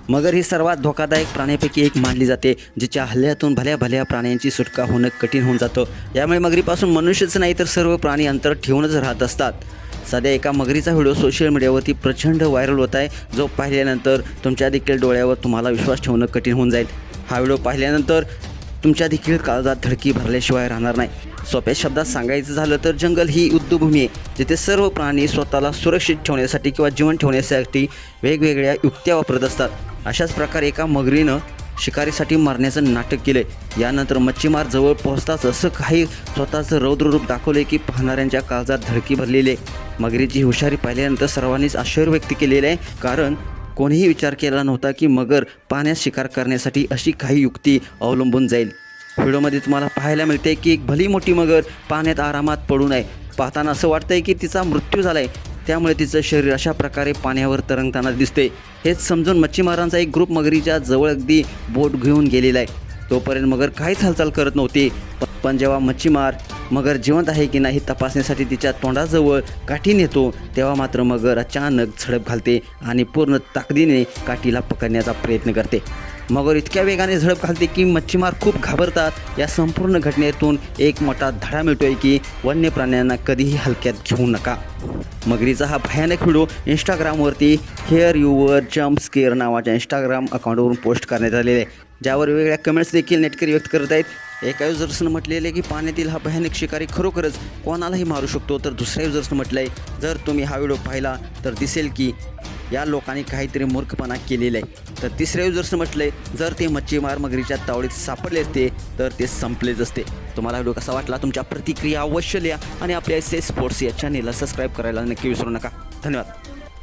मगर ही सर्वात धोकादायक प्राण्यापैकी एक मानली जाते, जिच्या हल्ल्यातून भल्या भल्या प्राण्यांची सुटका होणं कठीण होऊन जातं। यामुळे मगरीपासून मनुष्यच नाही तर सर्व प्राणी अंतर ठेवूनच राहत असतात। सध्या एका मगरीचा व्हिडिओ सोशल मीडियावरती प्रचंड व्हायरल होत आहे, जो पाहिल्यानंतर तुमच्या देखील डोळ्यावर तुम्हाला विश्वास ठेवणं कठीण होऊन जाईल। हा व्हिडिओ पाहिल्यानंतर तुमच्या देखील काळजात धडकी भरल्याशिवाय राहणार नाही। सोप्या शब्दात सांगायचं झालं तर जंगल ही युद्धभूमी आहे, जिथे सर्व प्राणी स्वतःला सुरक्षित ठेवण्यासाठी किंवा जीवन ठेवण्यासाठी वेगवेगळ्या युक्त्या वापरत असतात। अशाच प्रकारे एका मगरीनं शिकारीसाठी मारण्याचं नाटक केलं। यानंतर मच्छीमार जवळ पोहोचताच असं काही स्वतःचं रौद्र रूप दाखवले की पाहणाऱ्यांच्या काळजात धडकी भरलेली आहे। मगरीची हुशारी पाहिल्यानंतर सर्वांनीच आश्चर्य व्यक्त केलेलं आहे, कारण कोणीही विचार केला नव्हता की मगर पाण्यात शिकार करण्यासाठी अशी काही युक्ती अवलंबून जाईल। व्हिडिओमध्ये तुम्हाला पाहायला मिळते की एक भली मोठी मगर पाण्यात आरामात पडून आहे। पाहताना असं वाटतंय की तिचा मृत्यू झाला आहे, त्यामुळे तिचं शरीर अशा प्रकारे पाण्यावर तरंगताना दिसते। हेच समजून मच्छीमारांचा एक ग्रुप मगरीच्या जवळ अगदी बोट घेऊन गेलेला आहे। तोपर्यंत मगर काहीच हालचाल करत नव्हती, पण जेव्हा मच्छीमार मगर जिवंत आहे की नाही तपासण्यासाठी तिच्या तोंडाजवळ काठी नेतो, तेव्हा मात्र मगर अचानक झडप घालते आणि पूर्ण ताकदीने काठीला पकडण्याचा प्रयत्न करते। मगर इतक्या वेगाने झडप घालते की मच्छीमार खूप घाबरतात। या संपूर्ण घटनेतून एक मोठा धडा मिळतोय की वन्य प्राण्यांना कधीही हलक्यात घेऊ नका। मगरीचा हा भयानक व्हिडिओ इंस्टाग्रामवरती हेअर युअर जम्प स्केअर नावाच्या इंस्टाग्राम अकाउंटवरून पोस्ट करण्यात आलेले आहे, ज्यावर वेगवेगळ्या कमेंट्स देखील नेटकरी व्यक्त करत आहेत। एका युजर्सनं म्हटलेलं आहे की पाण्यातील हा भयानक शिकारी खरोखरच कोणालाही मारू शकतो, तर दुसऱ्या युजर्सनं म्हटलं आहे जर तुम्ही हा व्हिडिओ पाहिला तर दिसेल की या लोकांनी काहीतरी मूर्खपणा केलेला आहे। तर तिसऱ्या युजर्सनं म्हटलं आहे जर ते मच्छीमार मगरीच्या तावडीत सापडले असते तर ते संपलेच असते। तुम्हाला व्हिडिओ कसा वाटला, तुमच्या प्रतिक्रिया अवश्य लिहा आणि आपल्या एस स्पोर्ट्स या चॅनेलला सबस्क्राईब करायला नक्की विसरू नका। धन्यवाद।